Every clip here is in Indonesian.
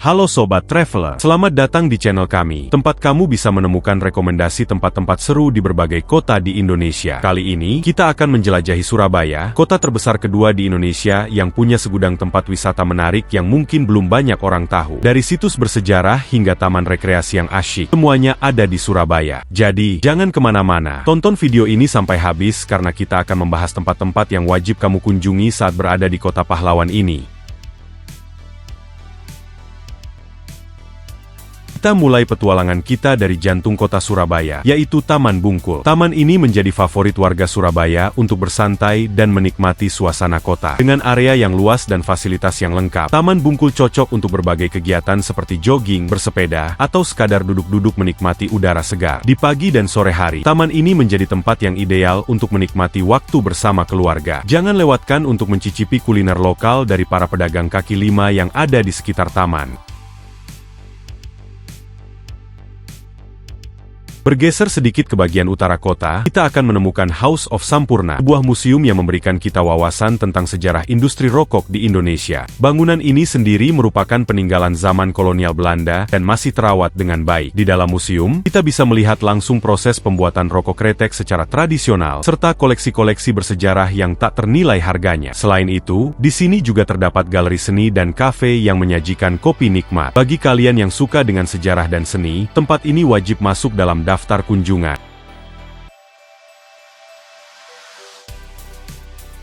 Halo Sobat Traveler, selamat datang di channel kami. Tempat kamu bisa menemukan rekomendasi tempat-tempat seru di berbagai kota di Indonesia. Kali ini, kita akan menjelajahi Surabaya, kota terbesar kedua di Indonesia yang punya segudang tempat wisata menarik yang mungkin belum banyak orang tahu. Dari situs bersejarah hingga taman rekreasi yang asyik, semuanya ada di Surabaya. Jadi, jangan kemana-mana. Tonton video ini sampai habis karena kita akan membahas tempat-tempat yang wajib kamu kunjungi saat berada di kota pahlawan ini. Kita mulai petualangan kita dari jantung kota Surabaya, yaitu Taman Bungkul. Taman ini menjadi favorit warga Surabaya untuk bersantai dan menikmati suasana kota. Dengan area yang luas dan fasilitas yang lengkap, Taman Bungkul cocok untuk berbagai kegiatan seperti jogging, bersepeda, atau sekadar duduk-duduk menikmati udara segar. Di pagi dan sore hari, taman ini menjadi tempat yang ideal untuk menikmati waktu bersama keluarga. Jangan lewatkan untuk mencicipi kuliner lokal dari para pedagang kaki lima yang ada di sekitar taman. Bergeser sedikit ke bagian utara kota, kita akan menemukan House of Sampurna, sebuah museum yang memberikan kita wawasan tentang sejarah industri rokok di Indonesia. Bangunan ini sendiri merupakan peninggalan zaman kolonial Belanda dan masih terawat dengan baik. Di dalam museum, kita bisa melihat langsung proses pembuatan rokok kretek secara tradisional, serta koleksi-koleksi bersejarah yang tak ternilai harganya. Selain itu, di sini juga terdapat galeri seni dan kafe yang menyajikan kopi nikmat. Bagi kalian yang suka dengan sejarah dan seni, tempat ini wajib masuk dalam daftar kunjungan.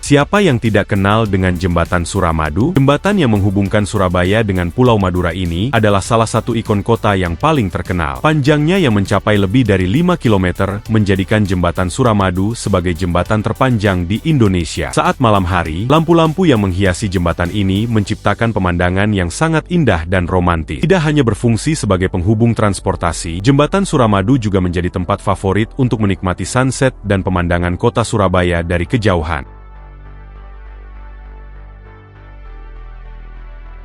Siapa yang tidak kenal dengan Jembatan Suramadu? Jembatan yang menghubungkan Surabaya dengan Pulau Madura ini adalah salah satu ikon kota yang paling terkenal. Panjangnya yang mencapai lebih dari 5 km menjadikan Jembatan Suramadu sebagai jembatan terpanjang di Indonesia. Saat malam hari, lampu-lampu yang menghiasi jembatan ini menciptakan pemandangan yang sangat indah dan romantis. Tidak hanya berfungsi sebagai penghubung transportasi, Jembatan Suramadu juga menjadi tempat favorit untuk menikmati sunset dan pemandangan kota Surabaya dari kejauhan.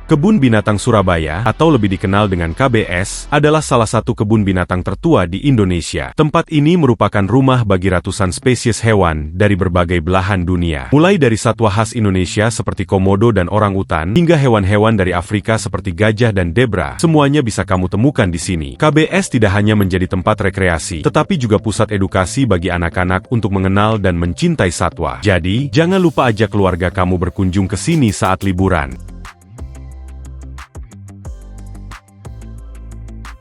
Kebun Binatang Surabaya, atau lebih dikenal dengan KBS, adalah salah satu kebun binatang tertua di Indonesia. Tempat ini merupakan rumah bagi ratusan spesies hewan dari berbagai belahan dunia. Mulai dari satwa khas Indonesia seperti komodo dan orangutan, hingga hewan-hewan dari Afrika seperti gajah dan zebra, semuanya bisa kamu temukan di sini. KBS tidak hanya menjadi tempat rekreasi, tetapi juga pusat edukasi bagi anak-anak untuk mengenal dan mencintai satwa. Jadi, jangan lupa ajak keluarga kamu berkunjung ke sini saat liburan.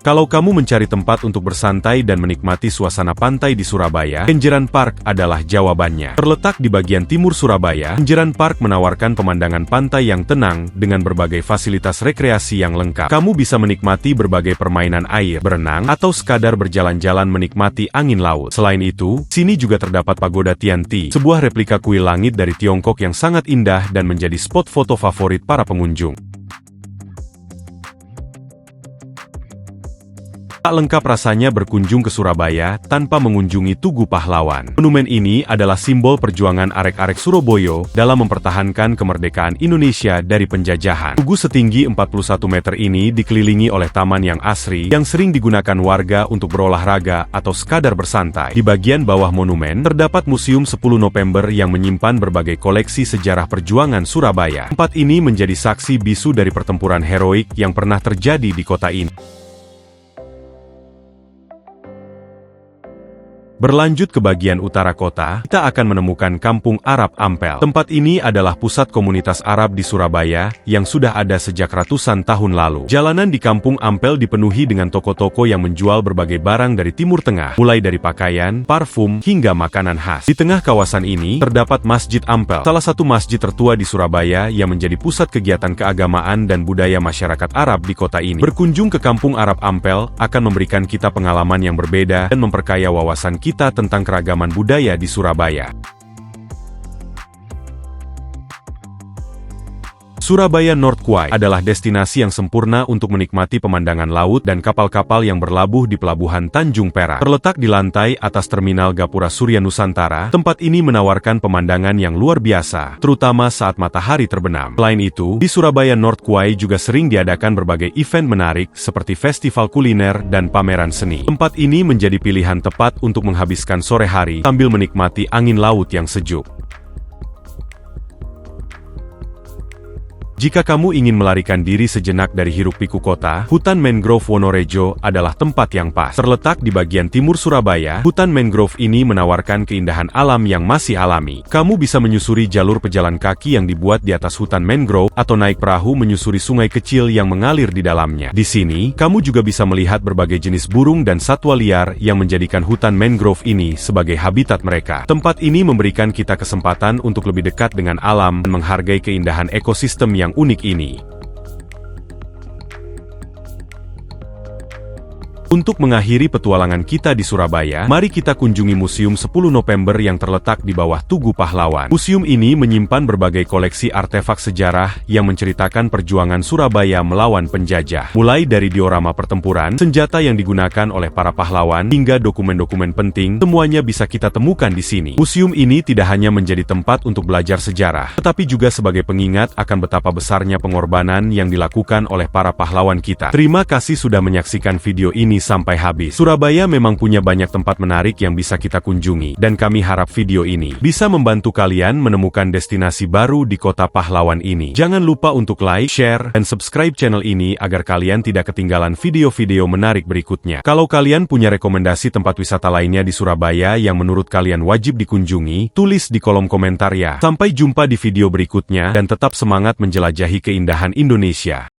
Kalau kamu mencari tempat untuk bersantai dan menikmati suasana pantai di Surabaya, Kenjeran Park adalah jawabannya. Terletak di bagian timur Surabaya, Kenjeran Park menawarkan pemandangan pantai yang tenang dengan berbagai fasilitas rekreasi yang lengkap. Kamu bisa menikmati berbagai permainan air, berenang, atau sekadar berjalan-jalan menikmati angin laut. Selain itu, sini juga terdapat Pagoda Tianti, sebuah replika kuil langit dari Tiongkok yang sangat indah dan menjadi spot foto favorit para pengunjung. Tak lengkap rasanya berkunjung ke Surabaya tanpa mengunjungi Tugu Pahlawan. Monumen ini adalah simbol perjuangan arek-arek Surabaya dalam mempertahankan kemerdekaan Indonesia dari penjajahan. Tugu setinggi 41 meter ini dikelilingi oleh taman yang asri yang sering digunakan warga untuk berolahraga atau sekadar bersantai. Di bagian bawah monumen, terdapat Museum 10 November yang menyimpan berbagai koleksi sejarah perjuangan Surabaya. Tempat ini menjadi saksi bisu dari pertempuran heroik yang pernah terjadi di kota ini. Berlanjut ke bagian utara kota, kita akan menemukan Kampung Arab Ampel. Tempat ini adalah pusat komunitas Arab di Surabaya, yang sudah ada sejak ratusan tahun lalu. Jalanan di Kampung Ampel dipenuhi dengan toko-toko yang menjual berbagai barang dari Timur Tengah, mulai dari pakaian, parfum, hingga makanan khas. Di tengah kawasan ini, terdapat Masjid Ampel, salah satu masjid tertua di Surabaya yang menjadi pusat kegiatan keagamaan dan budaya masyarakat Arab di kota ini. Berkunjung ke Kampung Arab Ampel akan memberikan kita pengalaman yang berbeda dan memperkaya wawasan kita tentang keragaman budaya di Surabaya. Surabaya North Quay adalah destinasi yang sempurna untuk menikmati pemandangan laut dan kapal-kapal yang berlabuh di Pelabuhan Tanjung Perak. Terletak di lantai atas Terminal Gapura Surya Nusantara, tempat ini menawarkan pemandangan yang luar biasa, terutama saat matahari terbenam. Selain itu, di Surabaya North Quay juga sering diadakan berbagai event menarik seperti festival kuliner dan pameran seni. Tempat ini menjadi pilihan tepat untuk menghabiskan sore hari sambil menikmati angin laut yang sejuk. Jika kamu ingin melarikan diri sejenak dari hiruk-pikuk kota, hutan mangrove Wonorejo adalah tempat yang pas. Terletak di bagian timur Surabaya, hutan mangrove ini menawarkan keindahan alam yang masih alami. Kamu bisa menyusuri jalur pejalan kaki yang dibuat di atas hutan mangrove, atau naik perahu menyusuri sungai kecil yang mengalir di dalamnya. Di sini, kamu juga bisa melihat berbagai jenis burung dan satwa liar yang menjadikan hutan mangrove ini sebagai habitat mereka. Tempat ini memberikan kita kesempatan untuk lebih dekat dengan alam dan menghargai keindahan ekosistem yang unik ini. Untuk mengakhiri petualangan kita di Surabaya, mari kita kunjungi Museum 10 November yang terletak di bawah Tugu Pahlawan. Museum ini menyimpan berbagai koleksi artefak sejarah yang menceritakan perjuangan Surabaya melawan penjajah. Mulai dari diorama pertempuran, senjata yang digunakan oleh para pahlawan, hingga dokumen-dokumen penting, semuanya bisa kita temukan di sini. Museum ini tidak hanya menjadi tempat untuk belajar sejarah, tetapi juga sebagai pengingat akan betapa besarnya pengorbanan yang dilakukan oleh para pahlawan kita. Terima kasih sudah menyaksikan video ini sampai habis. Surabaya memang punya banyak tempat menarik yang bisa kita kunjungi, dan kami harap video ini bisa membantu kalian menemukan destinasi baru di kota pahlawan ini. Jangan lupa untuk like, share, dan subscribe channel ini agar kalian tidak ketinggalan video-video menarik berikutnya. Kalau kalian punya rekomendasi tempat wisata lainnya di Surabaya yang menurut kalian wajib dikunjungi, tulis di kolom komentar ya. Sampai jumpa di video berikutnya, dan tetap semangat menjelajahi keindahan Indonesia.